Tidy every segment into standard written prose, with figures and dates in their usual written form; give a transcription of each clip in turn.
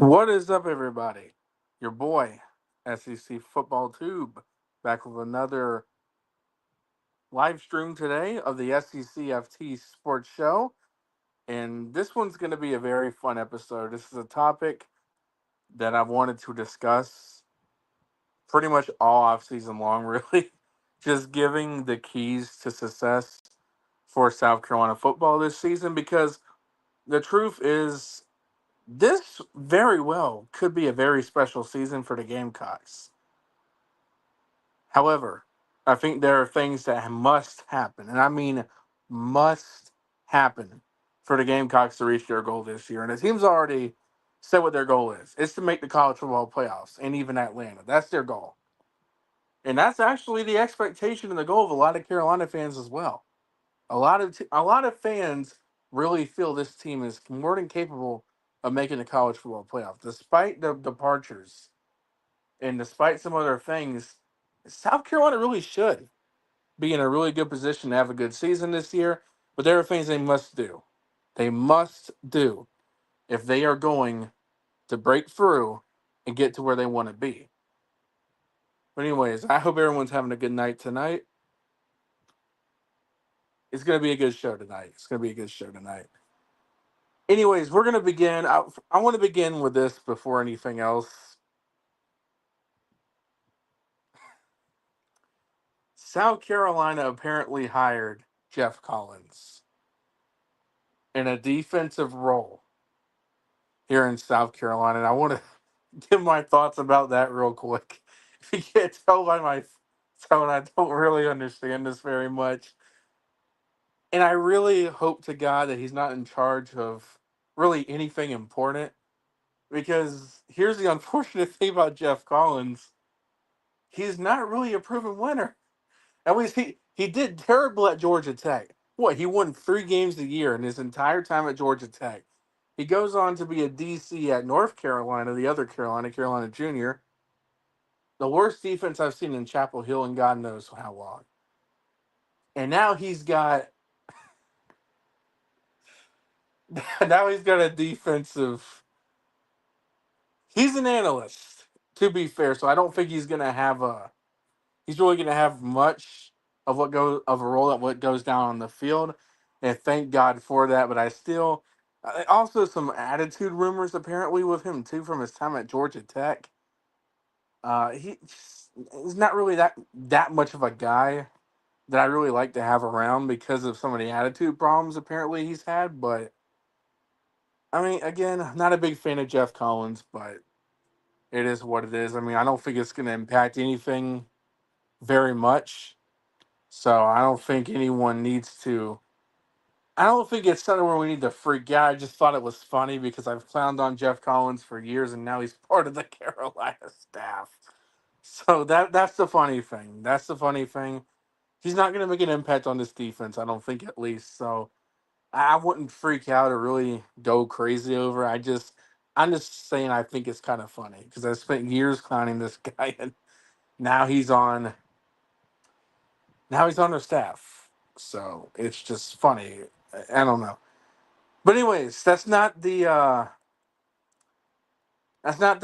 What is up, everybody? Your boy, SEC Football Tube, back with another live stream today of the SECFT Sports Show. And this one's going to be a very fun episode. This is a topic that I've wanted to discuss pretty much all off season long, really. Just giving the keys to success for South Carolina football this season because the truth is, this very well could be a very special season for the Gamecocks. However, I think there are things that must happen, and I mean must happen for the Gamecocks to reach their goal this year. And the team's already said what their goal is. It's to make the college football playoffs and even Atlanta. That's their goal. And that's actually the expectation and the goal of a lot of Carolina fans as well. A lot of fans really feel this team is more than capable of making the college football playoff, despite the departures and despite some other things. South Carolina really should be in a really good position to have a good season this year, but there are things they must do. They must do if they are going to break through and get to where they want to be. But anyways, I hope everyone's having a good night tonight. It's going to be a good show tonight. It's going to be a good show tonight. Anyways, we're going to begin. I want to begin with this before anything else. South Carolina apparently hired Jeff Collins in a defensive role here in South Carolina. And I want to give my thoughts about that real quick. If you can't tell by my tone, I don't really understand this very much. And I really hope to God that he's not in charge of really anything important. Because here's the unfortunate thing about Jeff Collins. He's not really a proven winner. At least he did terrible at Georgia Tech. What, he won 3 games a year in his entire time at Georgia Tech. He goes on to be a DC at North Carolina, the other Carolina, Carolina Junior. The worst defense I've seen in Chapel Hill in God knows how long. And now he's got a defensive. He's an analyst, to be fair. So I don't think he's gonna have a. He's really gonna have much of what goes of a role at what goes down on the field, and thank God for that. But I still, also some attitude rumors apparently with him too from his time at Georgia Tech. He's not really that much of a guy that I really like to have around because of some of the attitude problems apparently he's had. But I mean, again, I'm not a big fan of Jeff Collins, but it is what it is. I mean, I don't think it's going to impact anything very much. So I don't think anyone needs to. I don't think it's something where we need to freak out. I just thought it was funny because I've clowned on Jeff Collins for years, and now he's part of the Carolina staff. So that's the funny thing. That's the funny thing. He's not going to make an impact on this defense, I don't think, at least. So I wouldn't freak out or really go crazy over. I'm just saying I think it's kind of funny because I spent years clowning this guy, and now he's on now he's on their staff. So it's just funny. I don't know. But anyways, that's not the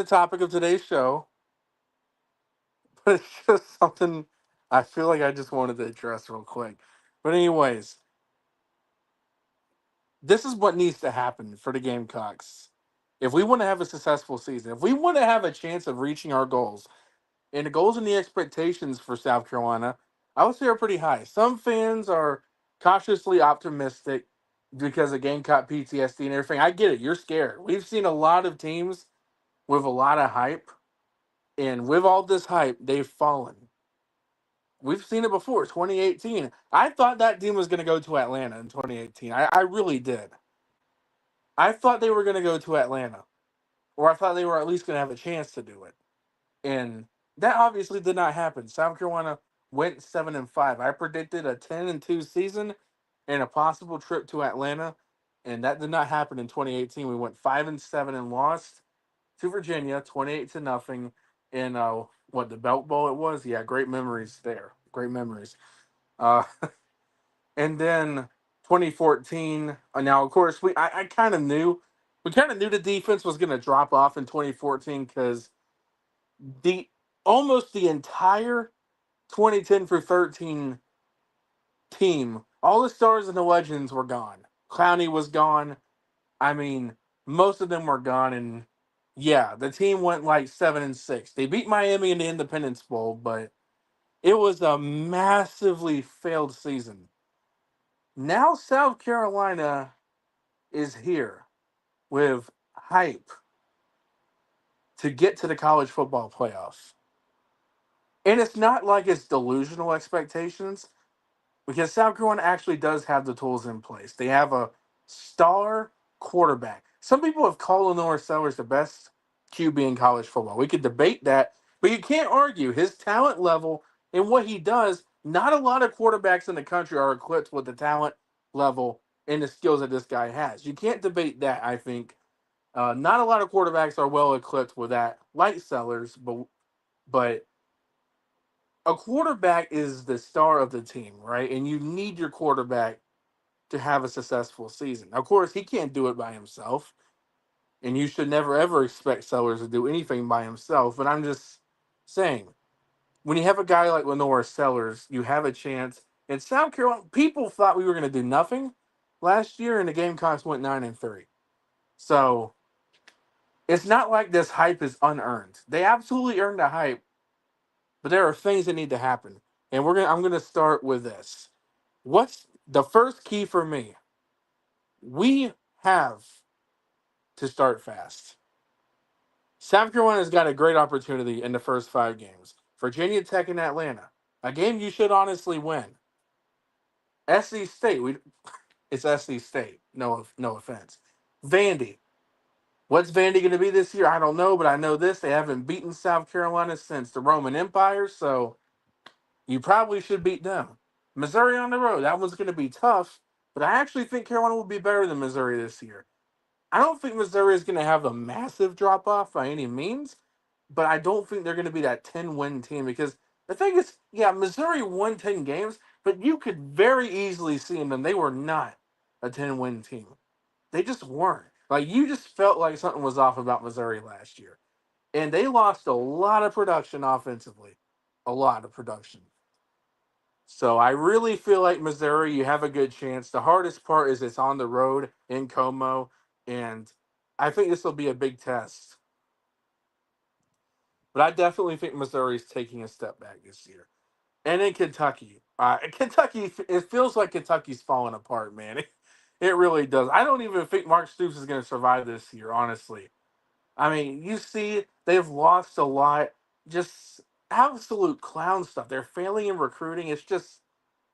topic of today's show. But it's just something I feel like I just wanted to address real quick. But anyways, this is what needs to happen for the Gamecocks. If we want to have a successful season, if we want to have a chance of reaching our goals, and the goals and the expectations for South Carolina, I would say are pretty high. Some fans are cautiously optimistic because of Gamecock PTSD and everything. I get it. You're scared. We've seen a lot of teams with a lot of hype, and with all this hype, they've fallen. We've seen it before. 2018. I thought that team was going to go to Atlanta in 2018. I really did. I thought they were going to go to Atlanta, or I thought they were at least going to have a chance to do it. And that obviously did not happen. South Carolina went 7-5. I predicted a 10-2 season and a possible trip to Atlanta, and that did not happen in 2018. We went 5-7 and lost to Virginia, 28-0 in what, the Belt Bowl it was. Yeah, great memories there. Great memories. Uh, and then 2014. Now, of course, I kind of knew We kind of knew the defense was going to drop off in 2014 because the almost the entire 2010 through 13 team, all the stars and the legends were gone. Clowney was gone. I mean, most of them were gone, and yeah, the team went like 7-6. They beat Miami in the Independence Bowl, but it was a massively failed season. Now South Carolina is here with hype to get to the college football playoffs. And it's not like it's delusional expectations because South Carolina actually does have the tools in place. They have a star quarterback. Some people have called Lenore Sellers the best QB in college football. We could debate that, but you can't argue his talent level and what he does. Not a lot of quarterbacks in the country are equipped with the talent level and the skills that this guy has. You can't debate that, I think. Not a lot of quarterbacks are well equipped with that, like Sellers, but a quarterback is the star of the team, right? And you need your quarterback to have a successful season. Of course, he can't do it by himself, and you should never ever expect Sellers to do anything by himself. But I'm just saying, when you have a guy like Lenore Sellers, you have a chance. In South Carolina, people thought we were going to do nothing last year, and the Gamecocks went 9-3. So it's not like this hype is unearned. They absolutely earned the hype, but there are things that need to happen. And I'm gonna start with this. What's the first key for me? We have to start fast. South Carolina's got a great opportunity in the first 5 games. Virginia Tech and Atlanta. A game you should honestly win. SC State, it's SC State. No offense. Vandy. What's Vandy going to be this year? I don't know, but I know this. They haven't beaten South Carolina since the Roman Empire, so you probably should beat them. Missouri on the road. That one's going to be tough, but I actually think Carolina will be better than Missouri this year. I don't think Missouri is going to have a massive drop off by any means, but I don't think they're going to be that 10-win team because the thing is, yeah, Missouri won 10 games, but you could very easily see in them they were not a 10-win team. They just weren't. Like, you just felt like something was off about Missouri last year. And they lost a lot of production offensively. A lot of production. So I really feel like Missouri, you have a good chance. The hardest part is it's on the road in Como, and I think this will be a big test. But I definitely think Missouri's taking a step back this year. And in Kentucky, Kentucky, it feels like Kentucky's falling apart, man. It really does. I don't even think Mark Stoops is going to survive this year, honestly. I mean, you see, they've lost a lot. Just absolute clown stuff. They're failing in recruiting. It's just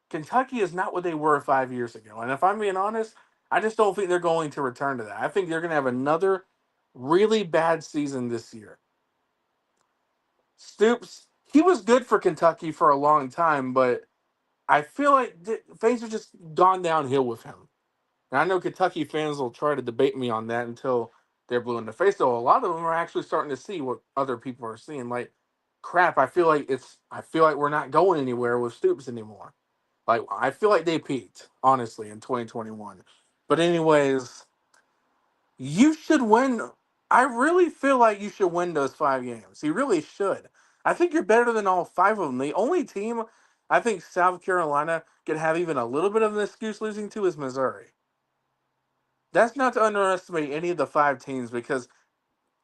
Kentucky is not what they were 5 years ago. And if I'm being honest, I just don't think they're going to return to that. I think they're going to have another really bad season this year. Stoops, he was good for Kentucky for a long time, but I feel like things have just gone downhill with him. And I know Kentucky fans will try to debate me on that until they're blue in the face. Though a lot of them are actually starting to see what other people are seeing. Like, crap, I feel like we're not going anywhere with Stoops anymore. Like, I feel like they peaked, honestly, in 2021. But anyways, you should win. I really feel like you should win those 5 games. You really should. I think you're better than all 5 of them. The only team I think South Carolina could have even a little bit of an excuse losing to is Missouri. That's not to underestimate any of the 5 teams because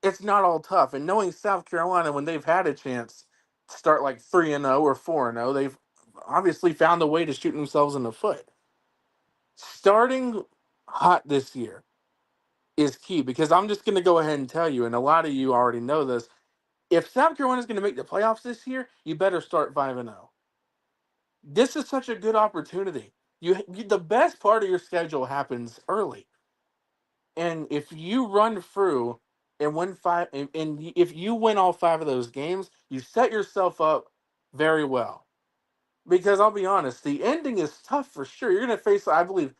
it's not all tough. And knowing South Carolina, when they've had a chance to start like 3-0 or 4-0, they've obviously found a way to shoot themselves in the foot. Starting hot this year is key because I'm just going to go ahead and tell you, and a lot of you already know this. If South Carolina is going to make the playoffs this year, you better start 5-0. This is such a good opportunity. The best part of your schedule happens early. And if you run through and win if you win all 5 of those games, you set yourself up very well. Because I'll be honest, the ending is tough for sure. You're going to face, I believe,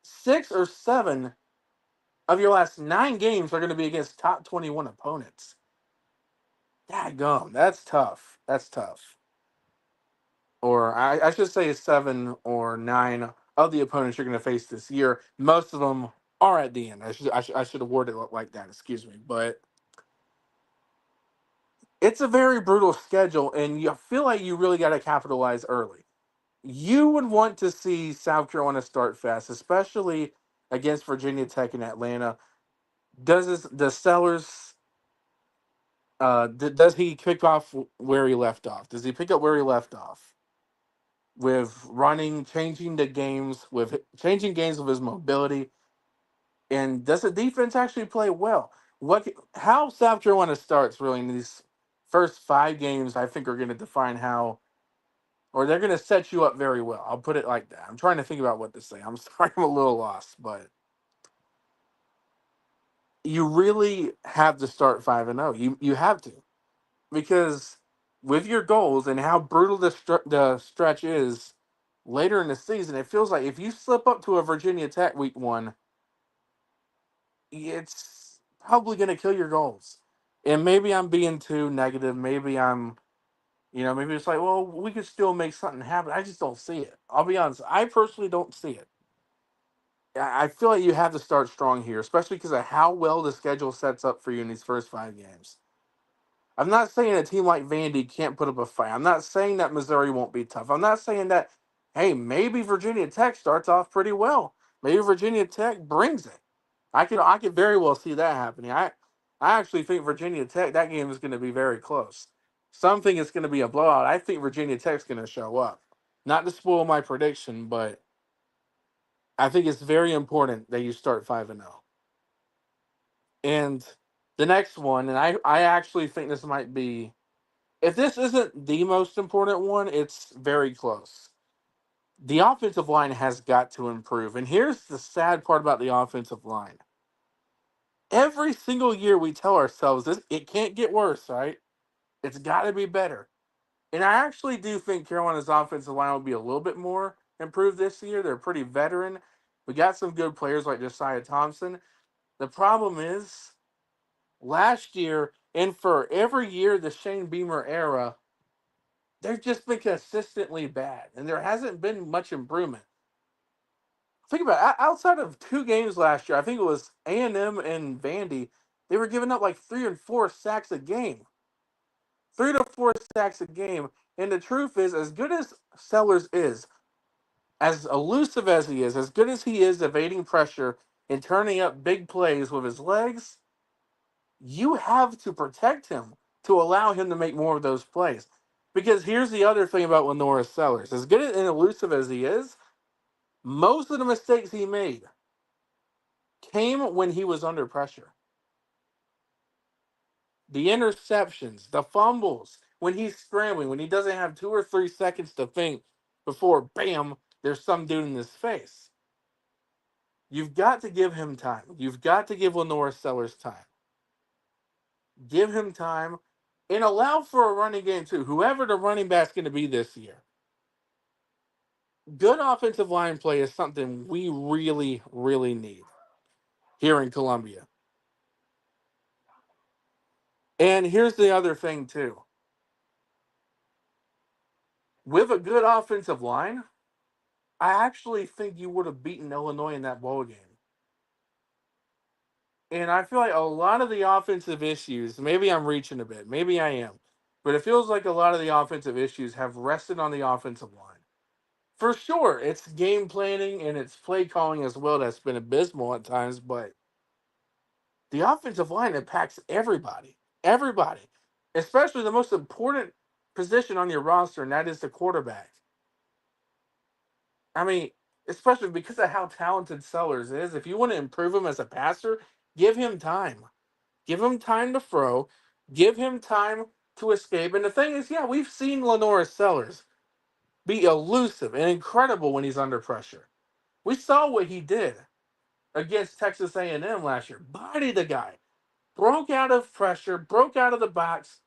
6 or 7 of your last 9 games are going to be against top 21 opponents. Dadgum, that's tough. That's tough. Or I should say 7 or 9 of the opponents you're going to face this year. Most of them are at the end. I should have worded it like that. Excuse me, but it's a very brutal schedule, and you feel like you really got to capitalize early. You would want to see South Carolina start fast, especially against Virginia Tech and Atlanta. Does Sellers does he pick off where he left off? Does he pick up where he left off with running, changing games with his mobility, and does the defense actually play well? How South Carolina starts really in these first 5 games, I think are going to define how, or they're going to set you up very well. I'll put it like that. I'm trying to think about what to say. I'm sorry, I'm a little lost, but you really have to start 5-0. You have to, because with your goals and how brutal the stretch is later in the season, it feels like if you slip up to a Virginia Tech week 1, it's probably going to kill your goals. And maybe I'm being too negative. Maybe it's like, well, we could still make something happen. I just don't see it. I'll be honest. I personally don't see it. I feel like you have to start strong here, especially because of how well the schedule sets up for you in these first 5 games. I'm not saying a team like Vandy can't put up a fight. I'm not saying that Missouri won't be tough. I'm not saying that, hey, maybe Virginia Tech starts off pretty well. Maybe Virginia Tech brings it. I could very well see that happening. I actually think Virginia Tech, that game is going to be very close. Some think it's going to be a blowout. I think Virginia Tech's going to show up. Not to spoil my prediction, but I think it's very important that you start 5-0. And the next one, and I actually think this might be, if this isn't the most important one, it's very close. The offensive line has got to improve. And here's the sad part about the offensive line. Every single year we tell ourselves this, it can't get worse, right? It's got to be better. And I actually do think Carolina's offensive line will be a little bit more improved this year. They're pretty veteran. We got some good players like Josiah Thompson. The problem is, last year and for every year the Shane Beamer era, they've just been consistently bad, and there hasn't been much improvement. Think about it. Outside of 2 games last year, I think it was A&M and Vandy, they were giving up like 3 and 4 sacks a game. 3 to 4 sacks a game. And the truth is, as good as Sellers is, as elusive as he is, as good as he is evading pressure and turning up big plays with his legs, you have to protect him to allow him to make more of those plays. Because here's the other thing about Lenora Sellers. As good and elusive as he is, most of the mistakes he made came when he was under pressure. The interceptions, the fumbles, when he's scrambling, when he doesn't have 2 or 3 seconds to think before, bam, there's some dude in his face. You've got to give him time. You've got to give Lenora Sellers time. Give him time and allow for a running game too. Whoever the running back's going to be this year. Good offensive line play is something we really, really need here in Columbia. And here's the other thing too. With a good offensive line, I actually think you would have beaten Illinois in that bowl game. And I feel like a lot of the offensive issues, maybe I'm reaching a bit, maybe I am, but it feels like a lot of the offensive issues have rested on the offensive line. For sure, it's game planning and it's play calling as well that's been abysmal at times, but the offensive line impacts everybody. Everybody. Especially the most important position on your roster, and that is the quarterback. I mean, especially because of how talented Sellers is. If you want to improve him as a passer, give him time. Give him time to throw. Give him time to escape. And the thing is, yeah, we've seen Lenora Sellers be elusive and incredible when he's under pressure. We saw what he did against Texas A&M last year. Bodied the guy. Broke out of pressure, broke out of the box,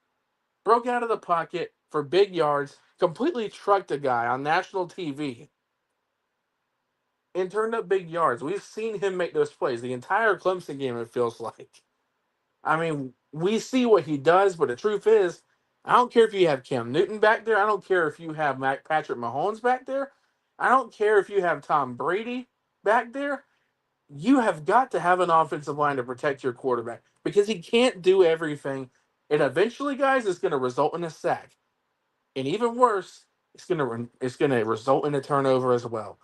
broke out of the pocket for big yards, completely trucked a guy on national TV and turned up big yards. We've seen him make those plays the entire Clemson game, it feels like. I mean, we see what he does, but the truth is, I don't care if you have Cam Newton back there. I don't care if you have Patrick Mahomes back there. I don't care if you have Tom Brady back there. You have got to have an offensive line to protect your quarterback because he can't do everything. And eventually, guys, it's going to result in a sack. And even worse, it's gonna result in a turnover as well.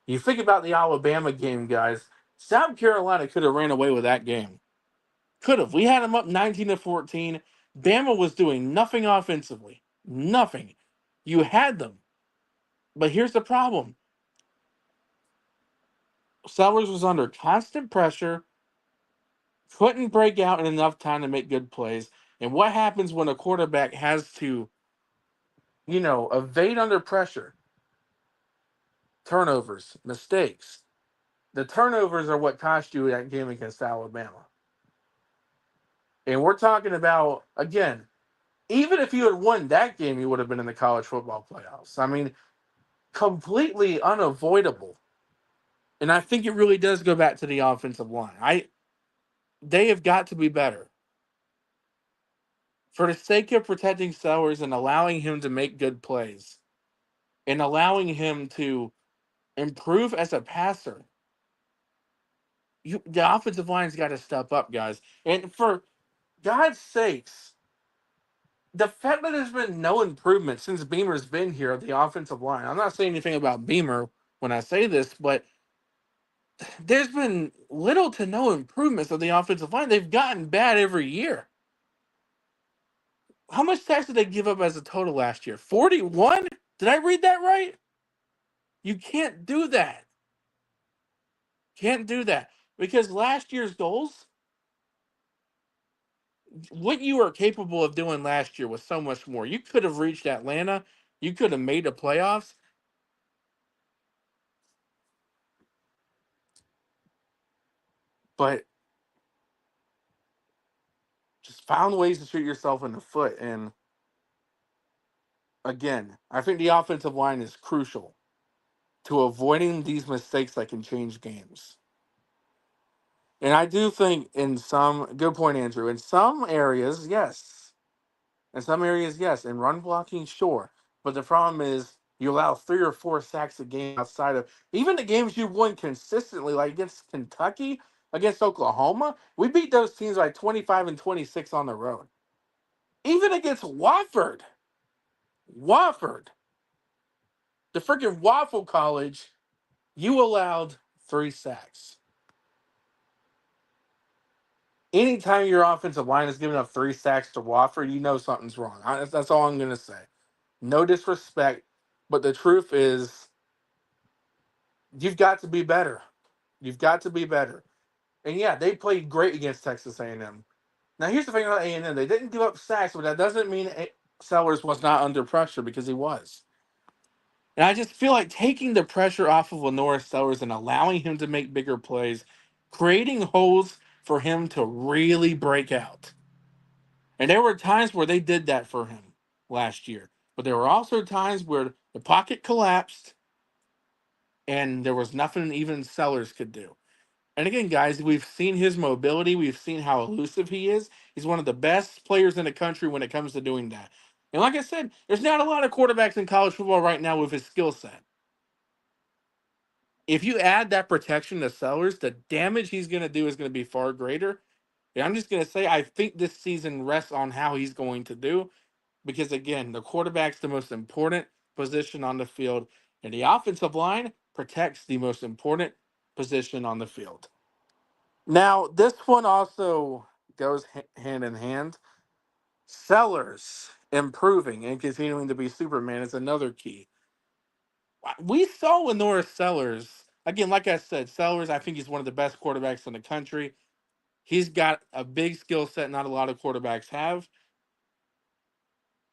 You think about the Alabama game, guys. South Carolina could have ran away with that game. Could have. We had them up 19-14. Bama was doing nothing offensively. Nothing. You had them. But here's the problem. Sellers was under constant pressure, couldn't break out in enough time to make good plays. And what happens when a quarterback has to, evade under pressure? Turnovers, mistakes. The turnovers are what cost you that game against Alabama. And we're talking about, again, even if you had won that game, you would have been in the college football playoffs. I mean, completely unavoidable. And I think it really does go back to the offensive line. They have got to be better. For the sake of protecting Sellers and allowing him to make good plays and allowing him to improve as a passer, the offensive line's got to step up, guys. And for God's sakes, the fact that there's been no improvement since Beamer's been here at the offensive line. I'm not saying anything about Beamer when I say this, but there's been little to no improvements of the offensive line. They've gotten bad every year. How much sacks did they give up as a total last year? 41? Did I read that right? You can't do that. Can't do that. Because last year's goals, what you were capable of doing last year was so much more. You could have reached Atlanta. You could have made the playoffs. But just found ways to shoot yourself in the foot. And again, I think the offensive line is crucial to avoiding these mistakes that can change games. And I do think in some, good point, Andrew, in some areas, yes. In some areas, yes. In run blocking, sure. But the problem is you allow 3 or 4 sacks a game outside of even the games you won consistently, like against Kentucky, against Oklahoma. We beat those teams by 25 and 26 on the road. Even against Wofford, the freaking Waffle College, you allowed 3 sacks. Anytime your offensive line is giving up 3 sacks to Wofford, you know something's wrong. That's all I'm going to say. No disrespect, but the truth is you've got to be better. You've got to be better. And yeah, they played great against Texas A&M. Now here's the thing about A&M. They didn't give up sacks, but that doesn't mean Sellers was not under pressure because he was. And I just feel like taking the pressure off of Lenora Sellers and allowing him to make bigger plays, creating holes for him to really break out. And there were times where they did that for him last year. But there were also times where the pocket collapsed and there was nothing even Sellers could do. And again, guys, we've seen his mobility. We've seen how elusive he is. He's one of the best players in the country when it comes to doing that. And like I said, there's not a lot of quarterbacks in college football right now with his skill set. If you add that protection to Sellers, the damage he's going to do is going to be far greater. And I'm just going to say, I think this season rests on how he's going to do. Because again, the quarterback's the most important position on the field, and the offensive line protects the most important position on the field. Now, this one also goes hand in hand. Sellers improving and continuing to be Superman is another key. We saw Lenora Sellers, again, like I said, Sellers, I think he's one of the best quarterbacks in the country. He's got a big skill set not a lot of quarterbacks have.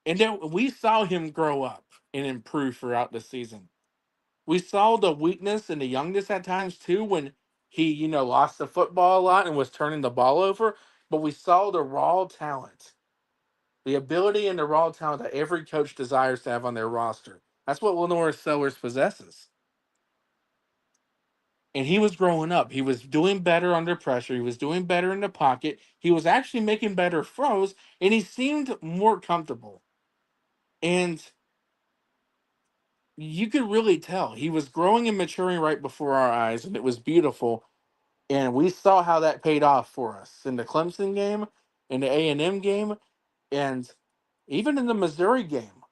And then we saw him grow up and improve throughout the season. We saw the weakness and the youngness at times too when he, lost the football a lot and was turning the ball over. But we saw the raw talent, the ability and the raw talent that every coach desires to have on their roster. That's what Lenora Sellers possesses. And he was growing up. He was doing better under pressure. He was doing better in the pocket. He was actually making better throws, and he seemed more comfortable. And you could really tell he was growing and maturing right before our eyes, and it was beautiful. And we saw how that paid off for us in the Clemson game, in the A&M game, and even in the Missouri game.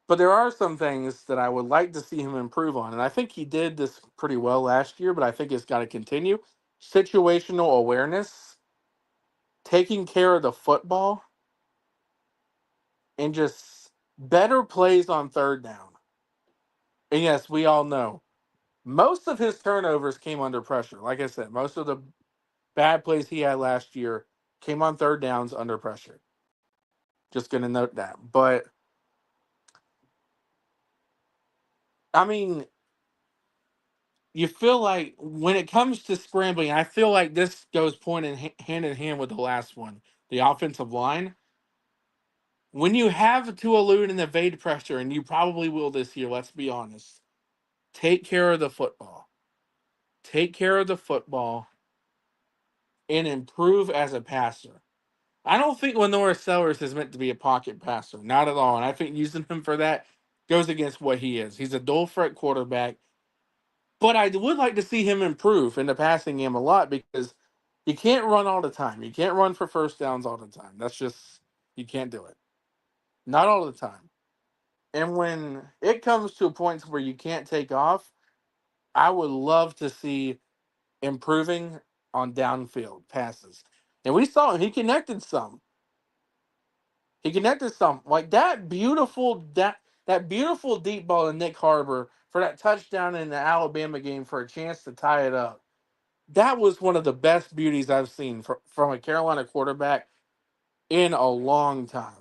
But there are some things that I would like to see him improve on. And I think he did this pretty well last year, but I think it's got to continue. Situational awareness, taking care of the football, and just better plays on third down. And yes, we all know most of his turnovers came under pressure. Like I said, most of the bad plays he had last year came on third downs under pressure. Just going to note that. But, I mean, you feel like when it comes to scrambling, I feel like this goes hand in hand with the last one, the offensive line. When you have to elude and evade pressure, and you probably will this year, let's be honest, take care of the football. Take care of the football and improve as a passer. I don't think Lenore Sellers is meant to be a pocket passer, not at all. And I think using him for that goes against what he is. He's a dual threat quarterback. But I would like to see him improve in the passing game a lot because you can't run all the time. You can't run for first downs all the time. That's just, you can't do it. Not all the time. And when it comes to points where you can't take off, I would love to see improving on downfield passes. And we saw him. He connected some. He connected some. Like that beautiful deep ball to Nick Harbor for that touchdown in the Alabama game for a chance to tie it up. That was one of the best beauties I've seen from a Carolina quarterback in a long time.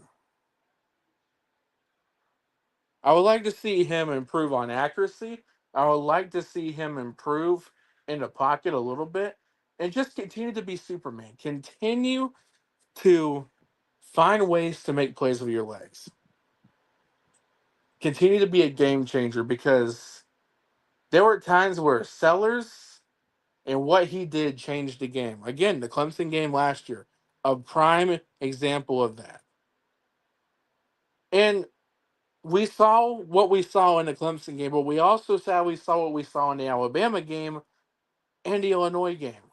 I would like to see him improve on accuracy. I would like to see him improve in the pocket a little bit and just continue to be Superman. Continue to find ways to make plays with your legs. Continue to be a game changer because there were times where Sellers and what he did changed the game. Again, the Clemson game last year, a prime example of that. And we saw what we saw in the Clemson game, but we also sadly saw what we saw in the Alabama game and the Illinois game,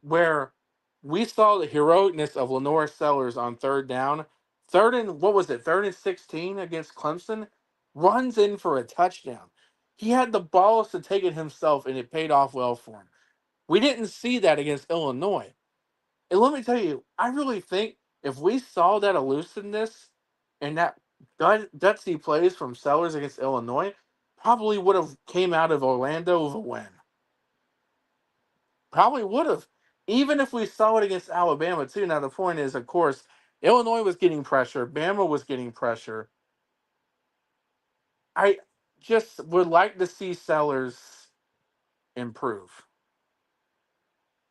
where we saw the heroicness of Lenore Sellers on third down. What was it, 3rd and 16 against Clemson? Runs in for a touchdown. He had the balls to take it himself, and it paid off well for him. We didn't see that against Illinois. And let me tell you, I really think if we saw that elusiveness and that gutsy plays from Sellers against Illinois, probably would have came out of Orlando with a win. Probably would have. Even if we saw it against Alabama, too. Now, the point is, of course, Illinois was getting pressure. Bama was getting pressure. I just would like to see Sellers improve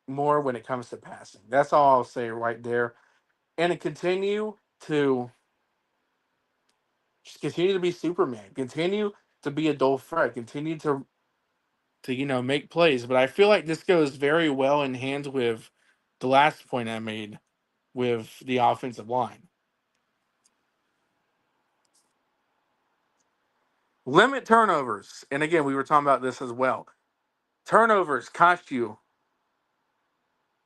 more when it comes to passing. That's all I'll say right there. And to continue to be Superman, continue to be a dual threat, continue to make plays. But I feel like this goes very well in hand with the last point I made with the offensive line. Limit turnovers. And again, we were talking about this as well. Turnovers cost you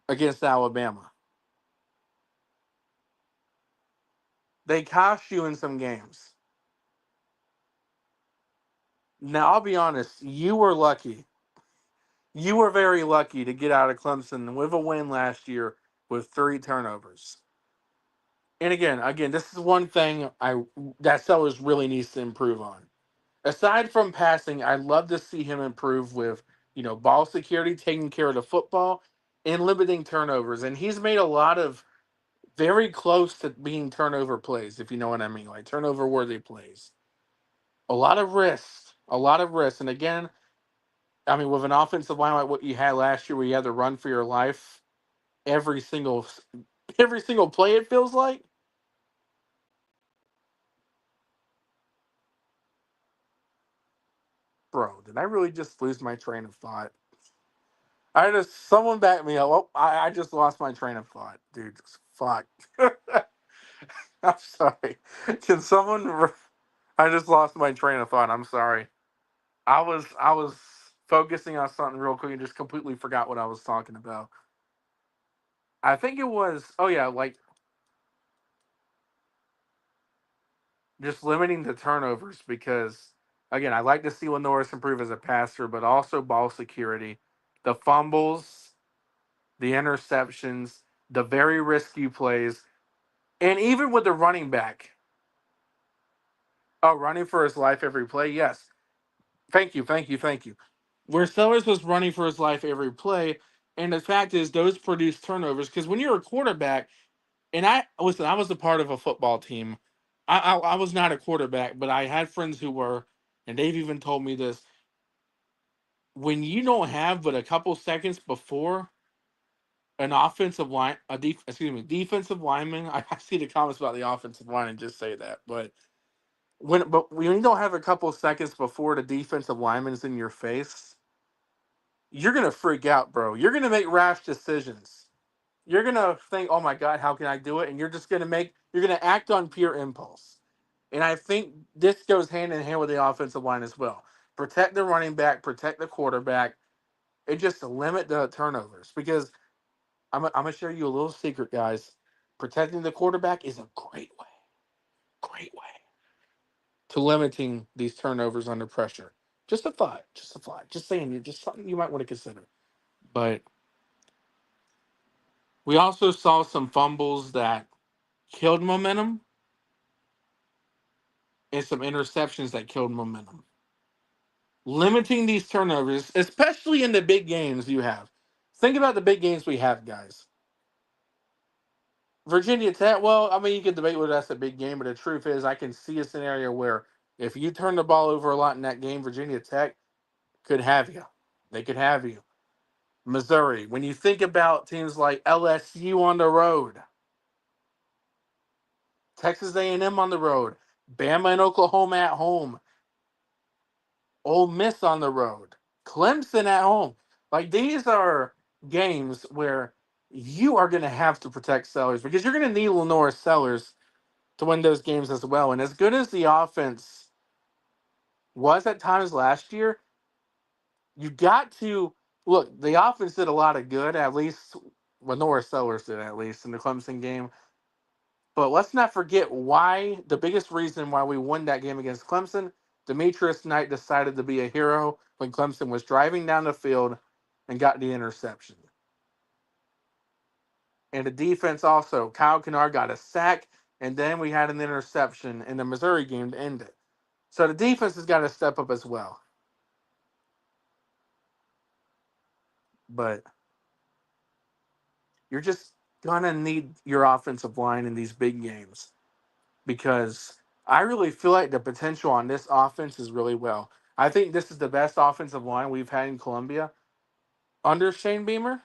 against Alabama. They cost you in some games. Now, I'll be honest, you were lucky. You were very lucky to get out of Clemson with a win last year with 3 turnovers. And again, this is one thing that Sellers really needs to improve on. Aside from passing, I'd love to see him improve with, ball security, taking care of the football, and limiting turnovers. And he's made a lot of very close to being turnover plays, if you know what I mean, like turnover worthy plays. A lot of risks, a lot of risks. And again, I mean, with an offensive line like what you had last year, where you had to run for your life every single every single play, it feels like. Bro, did I really just lose my train of thought? Someone back me up. Oh, I just lost my train of thought, dude. Fuck. I'm sorry. Can someone? I just lost my train of thought. I'm sorry. I was focusing on something real quick and just completely forgot what I was talking about. I think it was like just limiting the turnovers because again, I like to see Norris improve as a passer, but also ball security, the fumbles, the interceptions, the very risky plays, and even with the running back, running for his life every play. Yes, thank you, thank you, thank you. Where Sellers was running for his life every play, and the fact is, those produce turnovers because when you're a quarterback, and I was a part of a football team. I was not a quarterback, but I had friends who were, and they've even told me this. When you don't have but a couple seconds before an offensive line, defensive lineman. I see the comments about the offensive line and just say that, but when you don't have a couple seconds before the defensive lineman is in your face, you're gonna freak out, bro. You're gonna make rash decisions. You're gonna think, "Oh my God, how can I do it?" And you're gonna act on pure impulse. And I think this goes hand in hand with the offensive line as well. Protect the running back, protect the quarterback, and just limit the turnovers. Because I'm gonna share you a little secret, guys. Protecting the quarterback is a great way to limiting these turnovers under pressure. Just a thought, just a thought, just saying, just something you might want to consider. But we also saw some fumbles that killed momentum and some interceptions that killed momentum. Limiting these turnovers, especially in the big games you have. Think about the big games we have, guys. Virginia Tech, well, I mean, you can debate whether that's a big game, but the truth is, I can see a scenario where if you turn the ball over a lot in that game, Virginia Tech could have you. They could have you. Missouri, when you think about teams like LSU on the road, Texas A&M on the road, Bama and Oklahoma at home, Ole Miss on the road, Clemson at home. Like these are games where you are going to have to protect Sellers because you're going to need Lenore Sellers to win those games as well. And as good as the offense was at times last year, you got to look. The offense did a lot of good, at least Lenore Sellers did, at least in the Clemson game. But let's not forget why the biggest reason why we won that game against Clemson. Demetrius Knight decided to be a hero when Clemson was driving down the field and got the interception. And the defense also, Kyle Kennard got a sack, and then we had an interception in the Missouri game to end it. So the defense has got to step up as well. But you're just going to need your offensive line in these big games because I really feel like the potential on this offense is really well. I think this is the best offensive line we've had in Columbia under Shane Beamer.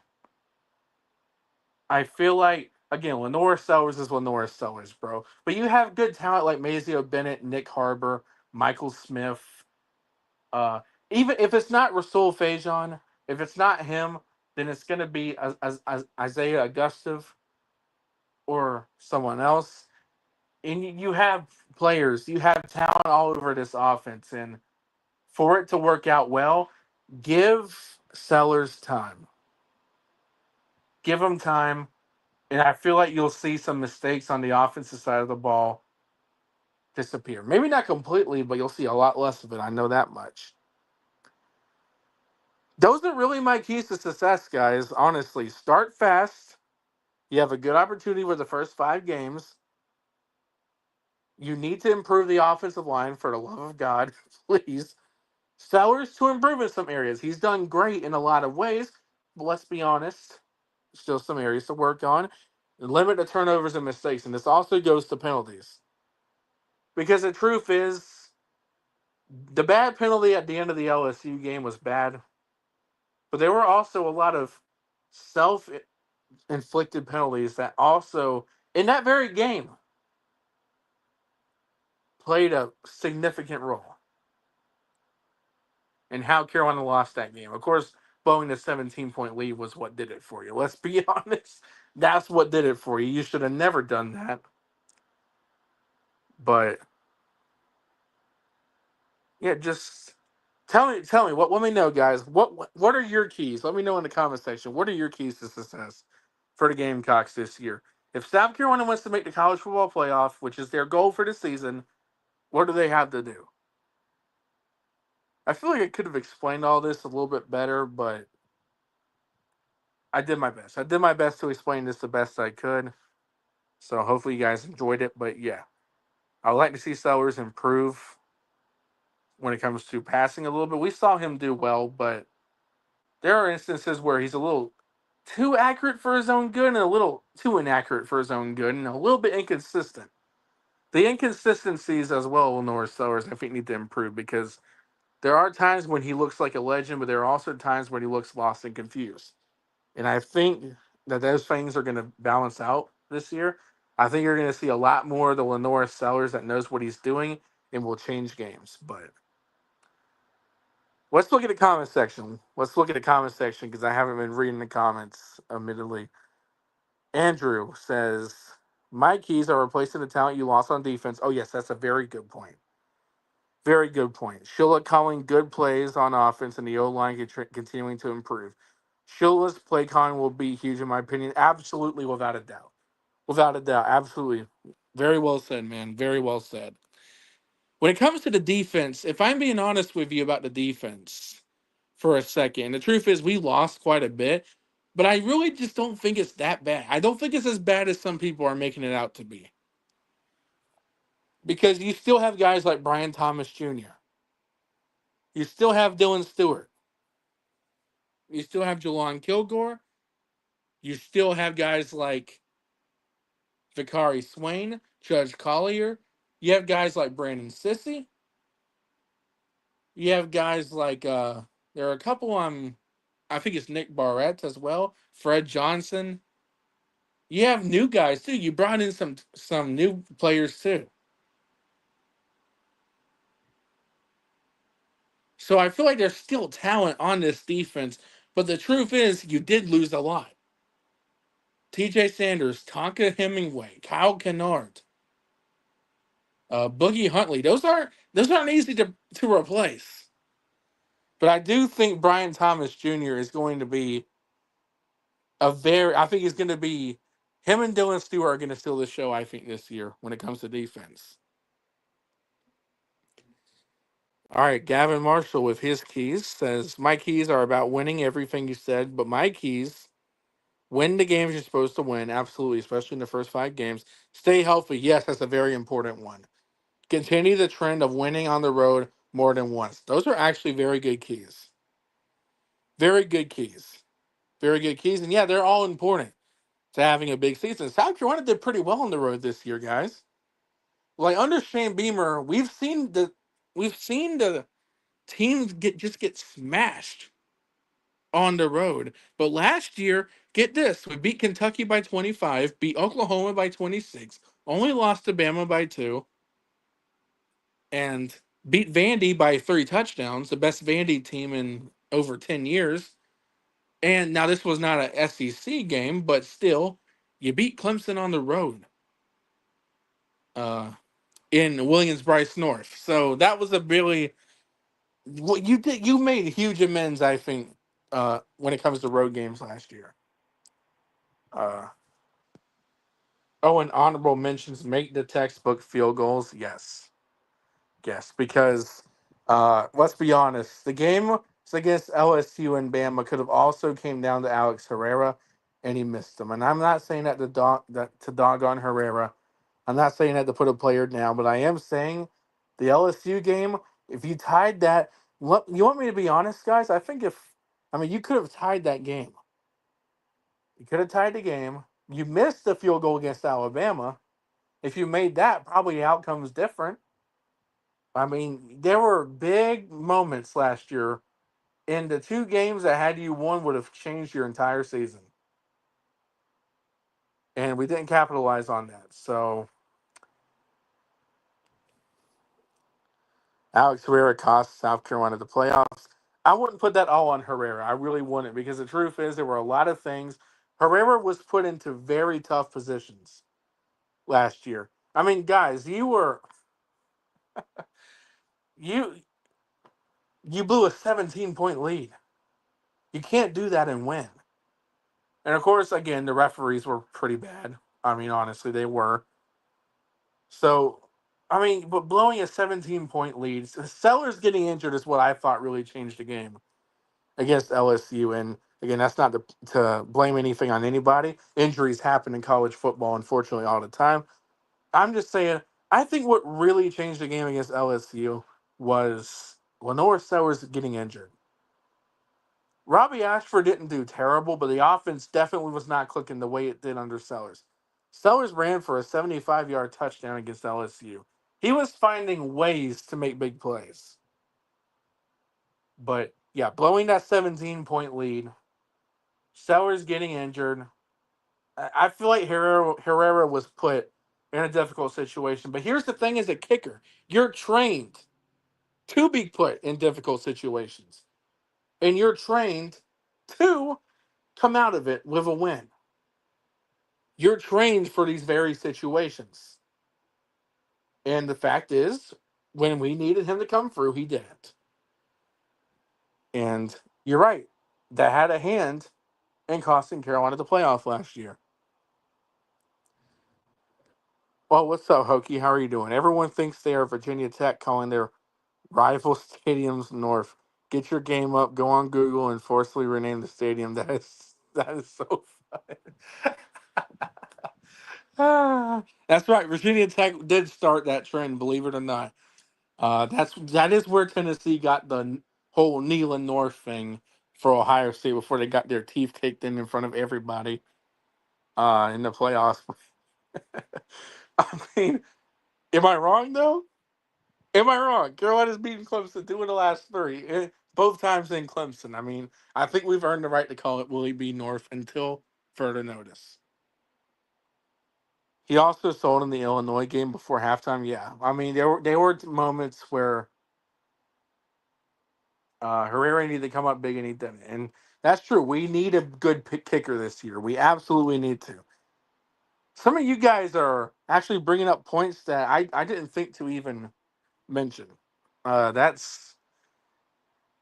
I feel like again, Lenore Sellers is Lenore Sellers, bro. But you have good talent like Mazio Bennett, Nick Harbor, Michael Smith. Uh, Even if it's not Rasul Fajon, if it's not him, then it's going to be as Isaiah Augustove or someone else. And you have players, you have talent all over this offense, and for it to work out well, give Sellers time. Give him time, and I feel like you'll see some mistakes on the offensive side of the ball disappear. Maybe not completely, but you'll see a lot less of it. I know that much. Those are really my keys to success, guys. Honestly, start fast. You have a good opportunity with the first 5 games. You need to improve the offensive line for the love of God, please. Sellers to improve in some areas. He's done great in a lot of ways, but let's be honest, still some areas to work on. Limit the turnovers and mistakes, and this also goes to penalties. Because the truth is, the bad penalty at the end of the LSU game was bad, but there were also a lot of self-inflicted penalties that also, in that very game, played a significant role in how Carolina lost that game. Of course, blowing the 17-point lead was what did it for you. Let's be honest. That's what did it for you. You should have never done that. But Yeah, just tell me what. Let me know, guys. What are your keys? Let me know in the comment section. What are your keys to success for the Gamecocks this year? If South Carolina wants to make the college football playoff, which is their goal for the season, what do they have to do? I feel like I could have explained all this a little bit better, but I did my best. I did my best to explain this the best I could. So hopefully you guys enjoyed it. But yeah, I would like to see Sellers improve when it comes to passing a little bit. We saw him do well, but there are instances where he's a little too accurate for his own good and a little too inaccurate for his own good and a little bit inconsistent. The inconsistencies as well with Norris Sellers, I think, need to improve because there are times when he looks like a legend, but there are also times when he looks lost and confused. And I think that those things are going to balance out this year. I think you're going to see a lot more of the Lenore Sellers that knows what he's doing and will change games. But let's look at the comment section. Let's look at the comment section because I haven't been reading the comments, admittedly. Andrew says, my keys are replacing the talent you lost on defense. Oh, yes, that's a very good point. Very good point. Shula calling good plays on offense and the O line continuing to improve. Shula's play calling will be huge, in my opinion. Absolutely, without a doubt. Without a doubt. Absolutely. Very well said, man. Very well said. When it comes to the defense, if I'm being honest with you about the defense for a second, the truth is we lost quite a bit, but I really just don't think it's that bad. I don't think it's as bad as some people are making it out to be. Because you still have guys like Brian Thomas Jr., you still have Dylan Stewart. You still have Jelon Kilgore. You still have guys like Vicari Swain, Judge Collier. You have guys like Brandon Sissy. You have guys like there are a couple on I think it's Nick Barrett as well, Fred Johnson. You have new guys too. You brought in some new players too. So I feel like there's still talent on this defense, but the truth is you did lose a lot. TJ Sanders, Tonka Hemingway, Kyle Kennard, Boogie Huntley. Those aren't easy to replace. But I do think Brian Thomas Jr. is going to be I think he's going to be him and Dylan Stewart are going to steal the show. I think this year when it comes to defense. All right, Gavin Marshall with his keys says my keys are about winning everything you said, but my keys win the games you're supposed to win, absolutely, especially in the first 5 games. Stay healthy, yes, that's a very important one. Continue the trend of winning on the road more than once. Those are actually very good keys. Very good keys. Very good keys. And yeah, they're all important to having a big season. South Carolina did pretty well on the road this year, guys. Like under Shane Beamer, we've seen the teams get smashed on the road. But last year, get this, we beat Kentucky by 25, beat Oklahoma by 26, only lost to Bama by 2, and beat Vandy by 3 touchdowns, the best Vandy team in over 10 years. And now this was not an SEC game, but still, you beat Clemson on the road uh, in Williams-Brice North. So that was a really what you did. You made huge amends, I think, when it comes to road games last year. Uh, and honorable mentions: make the textbook field goals. Yes, yes, because let's be honest, the game against LSU and Bama could have also came down to Alex Herrera, and he missed them. And I'm not saying that to dog on Herrera. I'm not saying that to put a player down, but I am saying the LSU game. If you tied that, you want me to be honest, guys? You could have tied that game. You could have tied the game. You missed the field goal against Alabama. If you made that, probably the outcome is different. There were big moments last year in the 2 games that had you won would have changed your entire season. And we didn't capitalize on that. So Alex Herrera cost South Carolina the playoffs. I wouldn't put that all on Herrera. I really wouldn't because the truth is there were a lot of things. Herrera was put into very tough positions last year. Guys, you You blew a 17-point lead. You can't do that and win. And of course, again, the referees were pretty bad. I mean, honestly, they were. So, I mean, but blowing a 17-point lead, Sellers getting injured is what I thought really changed the game against LSU. And again, that's not to blame anything on anybody. Injuries happen in college football, unfortunately, all the time. I'm just saying, I think what really changed the game against LSU was Lenore Sellers getting injured. Robbie Ashford didn't do terrible, but the offense definitely was not clicking the way it did under Sellers. Sellers ran for a 75-yard touchdown against LSU. He was finding ways to make big plays. But yeah, blowing that 17-point lead, Sellers getting injured. I feel like Herrera was put in a difficult situation. But here's the thing as a kicker, you're trained to be put in difficult situations. And you're trained to come out of it with a win. You're trained for these very situations. And the fact is, when we needed him to come through, he didn't. And you're right. That had a hand in costing Carolina the playoff last year. Well, what's up, Hokie? How are you doing? Everyone thinks they are Virginia Tech calling their rival stadiums North. Get your game up, go on Google, and forcefully rename the stadium. That is so fun. That's right. Virginia Tech did start that trend, believe it or not. That is where Tennessee got the whole Neyland North thing for Ohio State before they got their teeth kicked in front of everybody in the playoffs. I mean, am I wrong though? Am I wrong? Carolina's beaten Clemson 2 of the last 3, both times in Clemson. I mean, I think we've earned the right to call it Willie B. North until further notice. He also sold in the Illinois game before halftime. Yeah, I mean there were moments where Herrera needed to come up big and he didn't, and that's true. We need a good kicker this year. We absolutely need to. Some of you guys are actually bringing up points that I didn't think to even mention. That's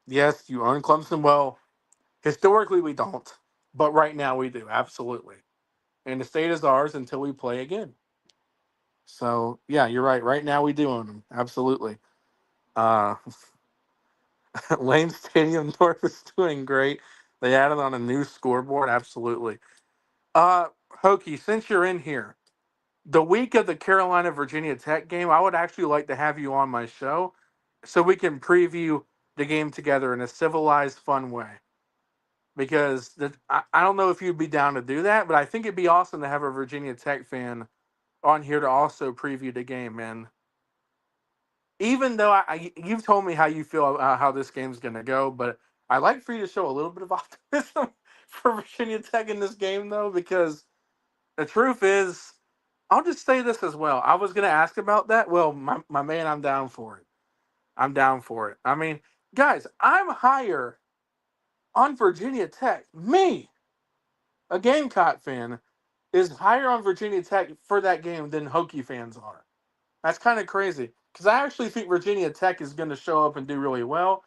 yes, you own Clemson. Well, historically we don't, but right now we do absolutely, and the state is ours until we play again. So yeah, you're right. Right now we do own them absolutely. Uh, Lane Stadium North is doing great. They added on a new scoreboard. Absolutely. Uh, Hokie, since you're in here, the week of the Carolina Virginia Tech game, I would actually like to have you on my show so we can preview the game together in a civilized, fun way. Because I don't know if you'd be down to do that, but I think it'd be awesome to have a Virginia Tech fan on here to also preview the game, man. Even though you've told me how you feel about how this game's going to go, but I'd like for you to show a little bit of optimism for Virginia Tech in this game, though, because the truth is, I'll just say this as well. I was going to ask about that. Well, my man, I'm down for it. I'm down for it. I mean, guys, I'm higher on Virginia Tech. Me, a Gamecock fan, is higher on Virginia Tech for that game than Hokie fans are. That's kind of crazy because I actually think Virginia Tech is going to show up and do really well.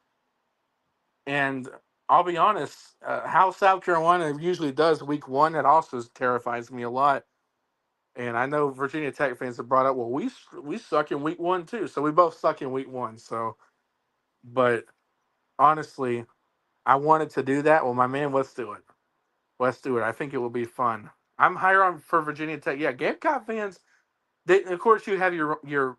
And I'll be honest, how South Carolina usually does week one, that also terrifies me a lot. And I know Virginia Tech fans have brought up, well, we suck in week one too, so we both suck in week one. So, but honestly, I wanted to do that. Well, my man, let's do it. Let's do it. I think it will be fun. I'm higher on for Virginia Tech. Yeah, Gamecock fans. Of course, you have your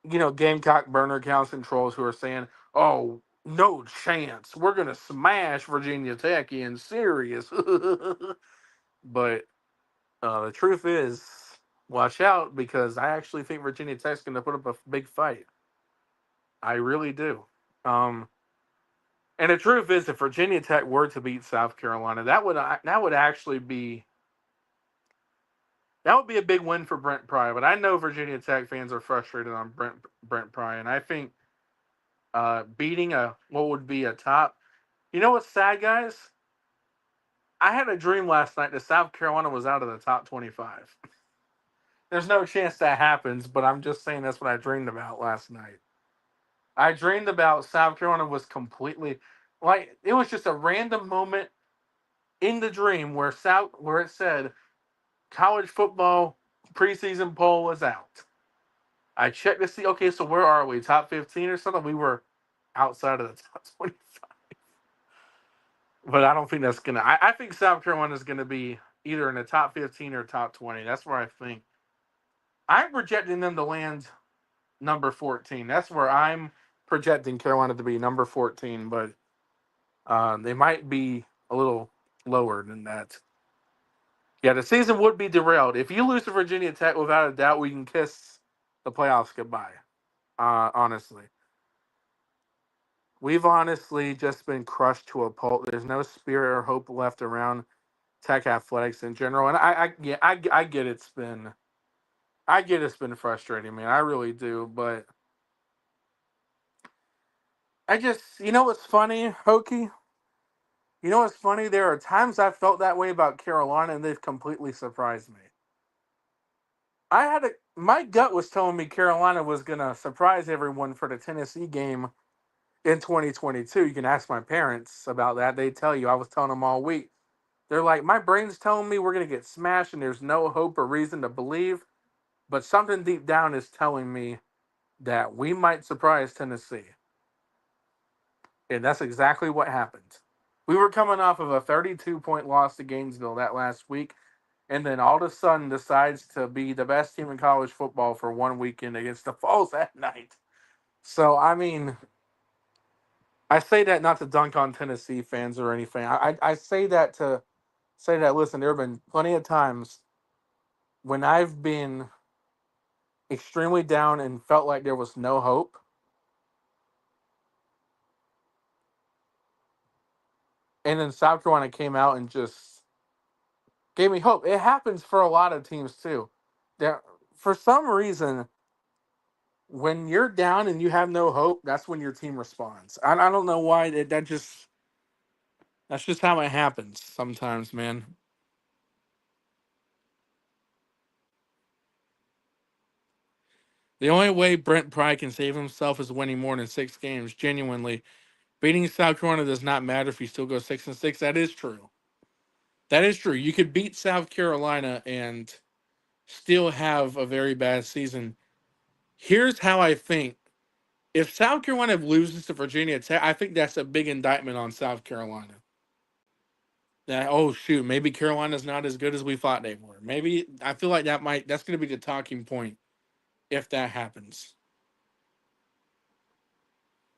Gamecock burner accounts and trolls who are saying, "Oh, no chance. We're gonna smash Virginia Tech in serious." But the truth is, watch out because I actually think Virginia Tech's gonna put up a big fight. I really do. Um, and the truth is, if Virginia Tech were to beat South Carolina, that would actually be a big win for Brent Pry. But I know Virginia Tech fans are frustrated on Brent Pry, and I think beating what would be a top. You know what's sad, guys? I had a dream last night that South Carolina was out of the top 25. There's no chance that happens, but I'm just saying that's what I dreamed about last night. I dreamed about South Carolina was completely like it was just a random moment in the dream where it said college football preseason poll is out. I checked to see, okay, so where are we? Top 15 or something? We were outside of the top 25. But I don't think that's going to. I think South Carolina is going to be either in the top 15 or top 20. That's where I think. I'm projecting them to land number 14. That's where I'm projecting Carolina to be number 14, but they might be a little lower than that. Yeah, the season would be derailed. If you lose to Virginia Tech, without a doubt, we can kiss the playoffs goodbye. Honestly. We've honestly just been crushed to a pulp. There's no spirit or hope left around Tech athletics in general, and I get it's been frustrating, man. I really do, but I just you know what's funny, Hokey? You know what's funny? There are times I felt that way about Carolina, and they've completely surprised me. My gut was telling me Carolina was gonna surprise everyone for the Tennessee game in 2022. You can ask my parents about that. They tell you I was telling them all week. They're like, my brain's telling me we're going to get smashed and there's no hope or reason to believe. But something deep down is telling me that we might surprise Tennessee. And that's exactly what happened. We were coming off of a 32-point loss to Gainesville that last week. And then all of a sudden decides to be the best team in college football for one weekend against the Falls that night. So, I mean, I say that not to dunk on Tennessee fans or anything. I say that to say that, listen, there have been plenty of times when I've been extremely down and felt like there was no hope. And then South Carolina came out and just gave me hope. It happens for a lot of teams too. There, for some reason, when you're down and you have no hope, that's when your team responds. I don't know why that's just how it happens sometimes, man. The only way Brent Pry can save himself is winning more than 6 games. Genuinely, beating South Carolina does not matter if you still go 6-6. That is true. That is true. You could beat South Carolina and still have a very bad season. Here's how I think. If South Carolina loses to Virginia Tech, I think that's a big indictment on South Carolina. That, oh shoot, maybe Carolina's not as good as we thought they were. Maybe I feel like that's gonna be the talking point if that happens.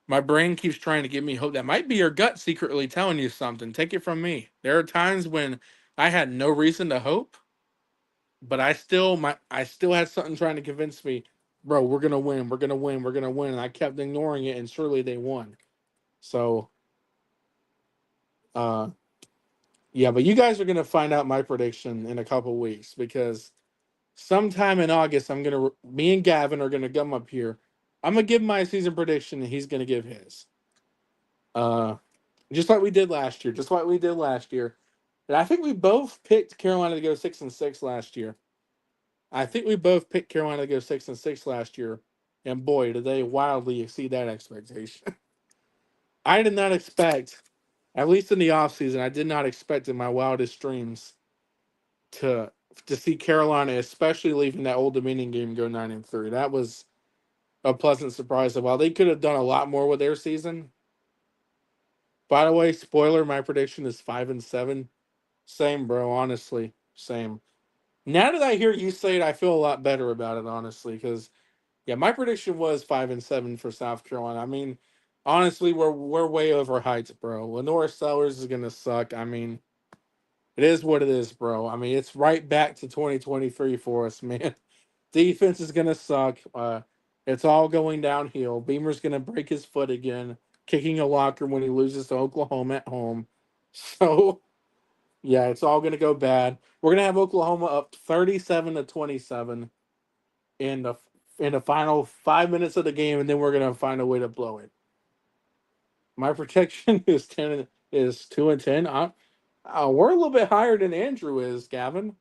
My brain keeps trying to give me hope. That might be your gut secretly telling you something. Take it from me. There are times when I had no reason to hope, but I still had something trying to convince me, bro, we're gonna win, we're gonna win, we're gonna win. And I kept ignoring it, and surely they won. So, uh, yeah, but you guys are gonna find out my prediction in a couple weeks because sometime in August, me and Gavin are gonna come up here. I'm gonna give my season prediction, and he's gonna give his. Uh, just like we did last year. Just like we did last year. And I think we both picked Carolina to go 6-6 last year. I think we both picked Carolina to go 6-6 last year, and boy, did they wildly exceed that expectation. I did not expect, at least in the offseason, I did not expect in my wildest dreams to see Carolina, especially leaving that Old Dominion game, go 9-3. That was a pleasant surprise. While they could have done a lot more with their season. By the way, spoiler: my prediction is 5-7. Same, bro. Honestly, same. Now that I hear you say it, I feel a lot better about it, honestly, because yeah, my prediction was 5-7 for South Carolina. I mean, honestly, we're way overhyped, bro. Lenora Sellers is gonna suck. I mean, it is what it is, bro. I mean, it's right back to 2023 for us, man. Defense is gonna suck. It's all going downhill. Beamer's gonna break his foot again, kicking a locker when he loses to Oklahoma at home. So yeah, it's all gonna go bad. We're gonna have Oklahoma up 37-27 in the final 5 minutes of the game, and then we're gonna find a way to blow it. My protection is 2-10. We're a little bit higher than Andrew is, Gavin.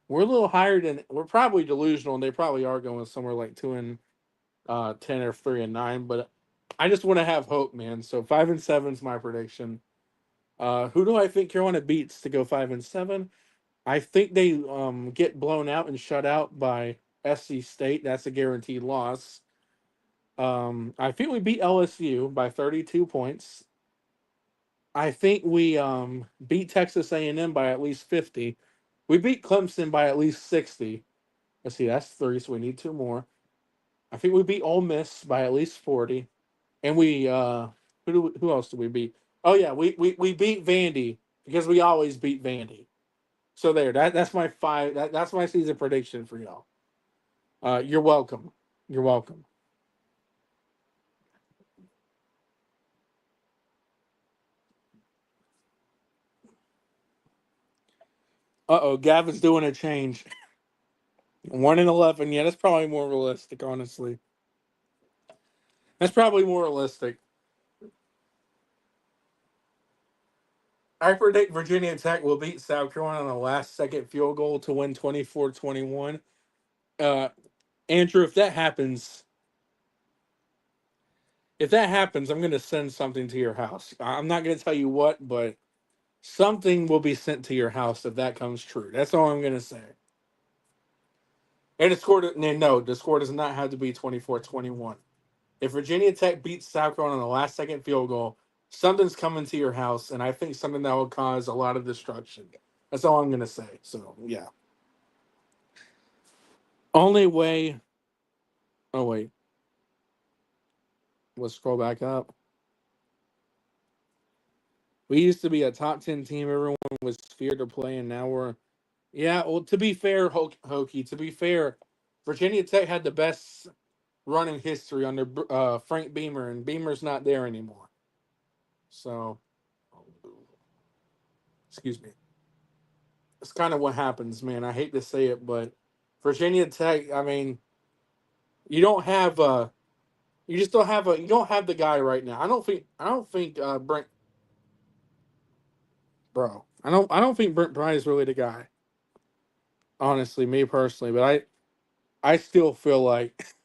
We're a little higher than we're probably delusional, and they probably are going somewhere like 2 and 10 or 3-9. But I just want to have hope, man. So 5-7 is my prediction. Who do I think Carolina beats to go 5-7? I think they get blown out and shut out by SC State. That's a guaranteed loss. I think we beat LSU by 32 points. I think we beat Texas A&M by at least 50. We beat Clemson by at least 60. Let's see, that's 3, so we need 2 more. I think we beat Ole Miss by at least 40. And we who else did we beat? Oh yeah, we beat Vandy because we always beat Vandy. So there, that's my 5. That's my season prediction for y'all. You're welcome. You're welcome. Gavin's doing a change. 1-11. Yeah, that's probably more realistic. Honestly, that's probably more realistic. I predict Virginia Tech will beat South Carolina on the last second field goal to win 24-21. Uh, Andrew, if that happens, I'm going to send something to your house. I'm not going to tell you what, but something will be sent to your house if that comes true. That's all I'm going to say. And the score does not have to be 24-21. If Virginia Tech beats South Carolina on the last second field goal, something's coming to your house, and I think something that will cause a lot of destruction. That's all I'm going to say. So, yeah. Only way. Oh, wait. Let's scroll back up. We used to be a top 10 team. Everyone was feared to play, and now we're. Yeah, well, to be fair, Hokie, to be fair, Virginia Tech had the best run in history under Frank Beamer, and Beamer's not there anymore. So, excuse me. It's kind of what happens, man. I hate to say it, but Virginia Tech, I mean, you don't have you just don't have you don't have the guy right now. I don't think Brent bro. I don't think Brent Bryant is really the guy. Honestly, me personally, but I still feel like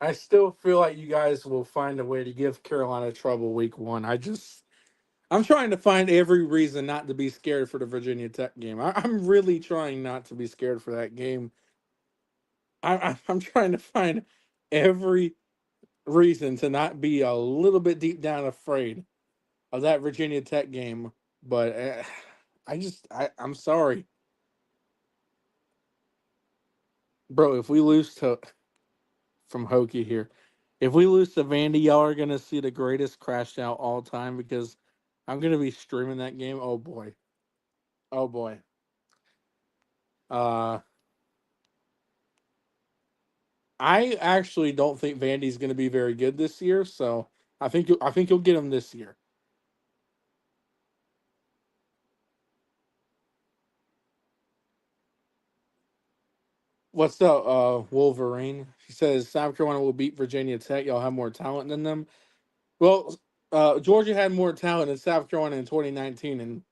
I still feel like you guys will find a way to give Carolina trouble week 1. I'm trying to find every reason not to be scared for the Virginia Tech game. I'm really trying not to be scared for that game. I'm trying to find every reason to not be a little bit deep down afraid of that Virginia Tech game. But I'm sorry, bro. If we lose to from Hokie here, if we lose to Vandy, y'all are gonna see the greatest crash out all time because I'm gonna be streaming that game. Oh boy, oh boy. Uh, I actually don't think Vandy's gonna be very good this year, so I think you'll get him this year. What's up, Wolverine? He says South Carolina will beat Virginia Tech. Y'all have more talent than them. Well, Georgia had more talent than South Carolina in 2019, and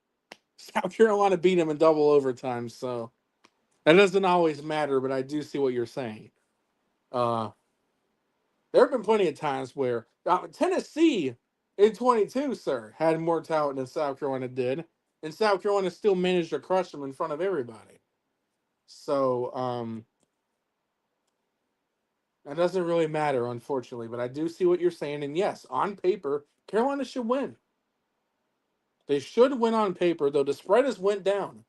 South Carolina beat them in double overtime. So that doesn't always matter, but I do see what you're saying. Uh, there have been plenty of times where Tennessee in 22, sir, had more talent than South Carolina did, and South Carolina still managed to crush them in front of everybody. So that doesn't really matter, unfortunately, but I do see what you're saying. And yes, on paper, Carolina should win. They should win on paper, though the spread has went down.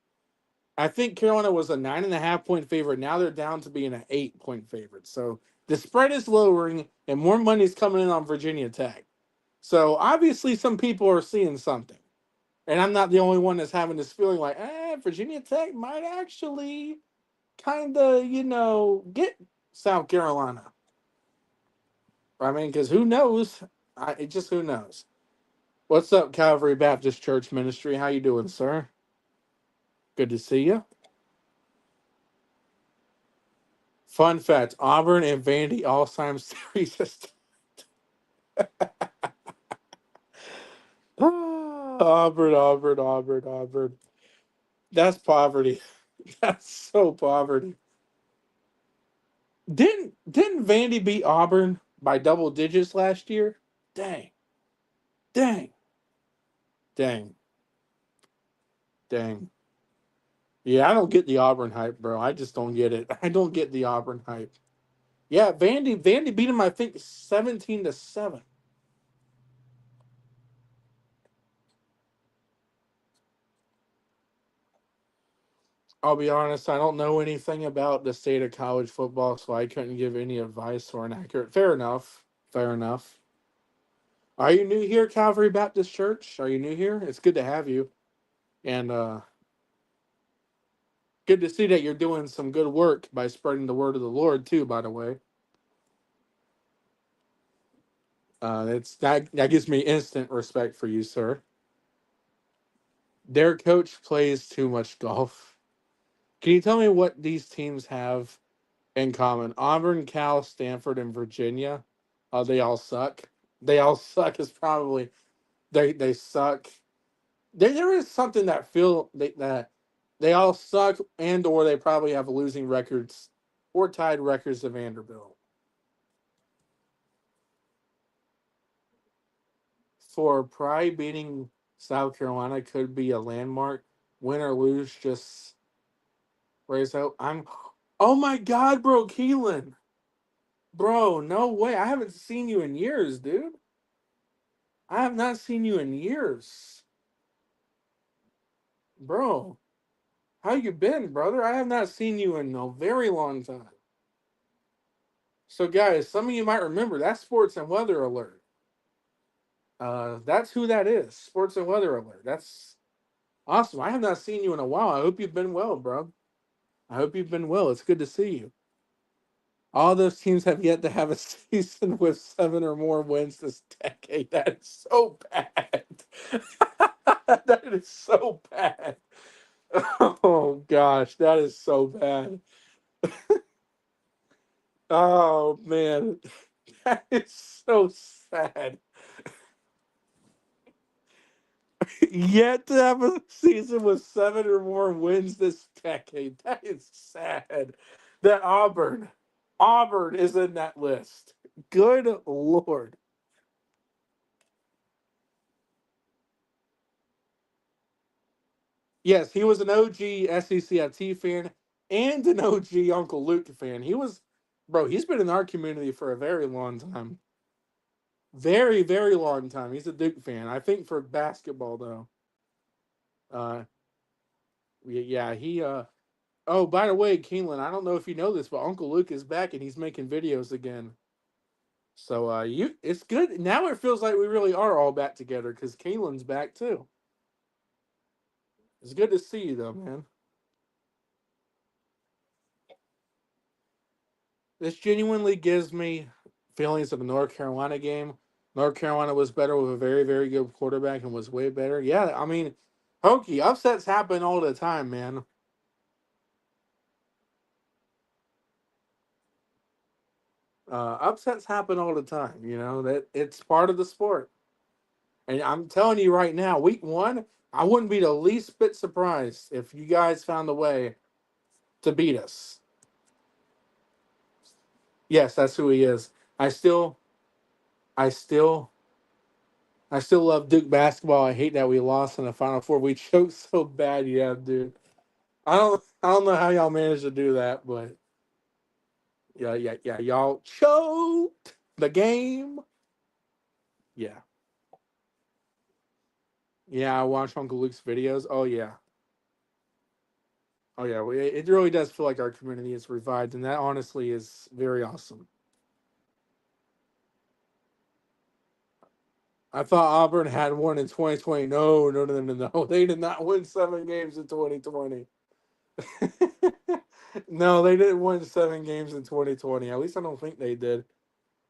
I think Carolina was a 9.5 point favorite. Now they're down to being an 8 point favorite. So the spread is lowering and more money is coming in on Virginia Tech. So obviously some people are seeing something. And I'm not the only one that's having this feeling like, Virginia Tech might actually kind of, get South Carolina. I mean, because who knows? It just who knows. What's up, Calvary Baptist Church Ministry? How you doing, sir? Good to see you. Fun fact: Auburn and Vandy all-time series. Auburn, Auburn, Auburn, Auburn. That's poverty. That's so poverty. Didn't Vandy beat Auburn by double digits last year? Dang, dang, dang, dang. Yeah, I don't get the Auburn hype, bro. I just don't get it. I don't get the Auburn hype. Yeah, Vandy beat him, I think, 17-7. I'll be honest, I don't know anything about the state of college football, so I couldn't give any advice or an accurate. Fair enough. Fair enough. Are you new here, Calvary Baptist Church? Are you new here? It's good to have you. And good to see that you're doing some good work by spreading the word of the Lord too, by the way. That gives me instant respect for you, sir. Their coach plays too much golf. Can you tell me what these teams have in common? Auburn, Cal, Stanford, and Virginia. They all suck. They all suck is probably they suck. There is something that that they all suck and or they probably have losing records or tied records to Vanderbilt. For Pride beating South Carolina could be a landmark. Win or lose, just raise out. Oh my God, bro, Keelan. Bro, no way. I haven't seen you in years, dude. I have not seen you in years. Bro, how you been, brother? I have not seen you in a very long time. So, guys, some of you might remember that's Sports and Weather Alert. That's who that is. Sports and Weather Alert. That's awesome. I have not seen you in a while. I hope you've been well, bro. I hope you've been well. It's good to see you. All those teams have yet to have a season with 7 or more wins this decade. That is so bad. That is so bad. Oh gosh, that is so bad. Oh man, that is so sad. Yet to have a season with 7 or more wins this decade. That is sad. That Auburn is in that list. Good Lord. Yes, he was an OG SECIT fan and an OG Uncle Luke fan. Bro, he's been in our community for a very long time. Very, very long time. He's a Duke fan. I think for basketball, though. Uh, yeah, oh, by the way, Keeneland, I don't know if you know this, but Uncle Luke is back and he's making videos again. So it's good. Now it feels like we really are all back together because Keeneland's back too. It's good to see you though, man. This genuinely gives me feelings of the North Carolina game. North Carolina was better with a very, very good quarterback and was way better. Yeah, I mean, Hokey, upsets happen all the time, man. Upsets happen all the time. You know that it's part of the sport. And I'm telling you right now, week one, I wouldn't be the least bit surprised if you guys found a way to beat us. Yes, that's who he is. I still, I still, I still love Duke basketball. I hate that we lost in the Final Four. We choked so bad, yeah, dude. I don't know how y'all managed to do that, but yeah, yeah, yeah, y'all choked the game. Yeah, yeah. I watch Uncle Luke's videos. Oh yeah. It really does feel like our community is revived, and that honestly is very awesome. I thought Auburn had one in 2020. No, no, no, no, no, no. They did not win 7 games in 2020. No, they didn't win 7 games in 2020. At least I don't think they did.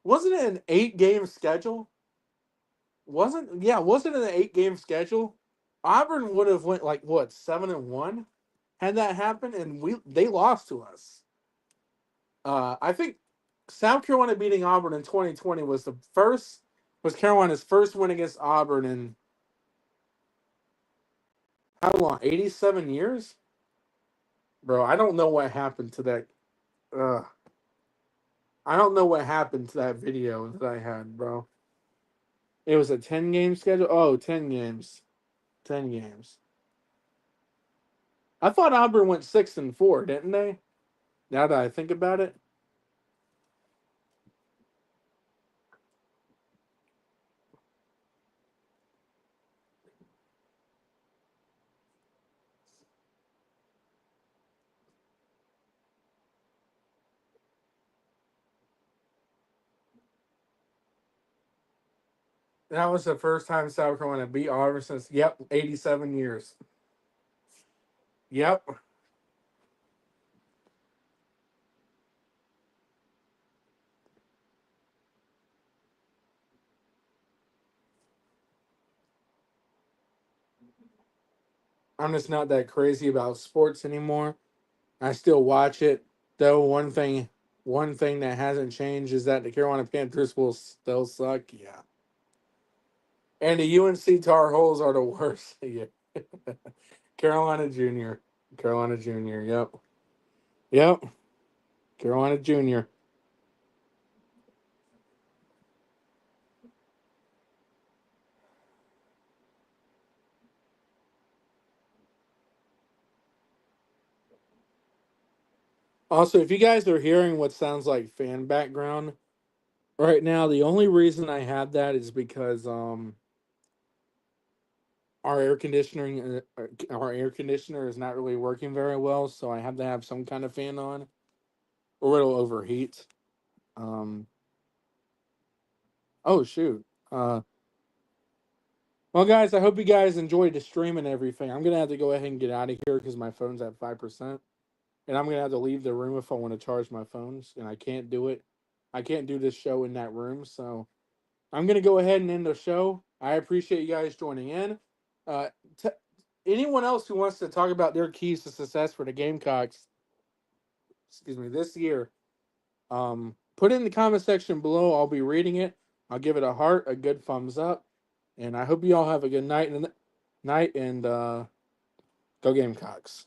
Wasn't it an 8 game schedule? Wasn't it an 8 game schedule? Auburn would have went like what 7-1 had that happened, and they lost to us. I think South Carolina beating Auburn in 2020 was Carolina's first win against Auburn in how long? 87 years, bro. I don't know what happened to that. Uh, I don't know what happened to that video that I had, bro. It was a 10-game schedule. Oh, 10 games. 10 games. I thought Auburn went 6-4, didn't they? Now that I think about it. That was the first time South Carolina beat Auburn since, 87 years. Yep. I'm just not that crazy about sports anymore. I still watch it. Though one thing that hasn't changed is that the Carolina Panthers will still suck. Yeah. And the UNC Tar Heels are the worst. Yeah. Carolina Junior. Carolina Junior. Yep. Yep. Carolina Junior. Also, if you guys are hearing what sounds like fan background right now, the only reason I have that is because our air conditioner is not really working very well, so I have to have some kind of fan on, or it'll overheat. Um, oh shoot. Well, guys, I hope you guys enjoyed the stream and everything. I'm gonna have to go ahead and get out of here because my phone's at 5%, and I'm gonna have to leave the room if I want to charge my phones, and I can't do it. I can't do this show in that room, so I'm gonna go ahead and end the show. I appreciate you guys joining in. Uh, t- Anyone else who wants to talk about their keys to success for the Gamecocks, excuse me, this year, put it in the comment section below. I'll be reading it. I'll give it a heart, a good thumbs up, and I hope you all have a good night and go Gamecocks.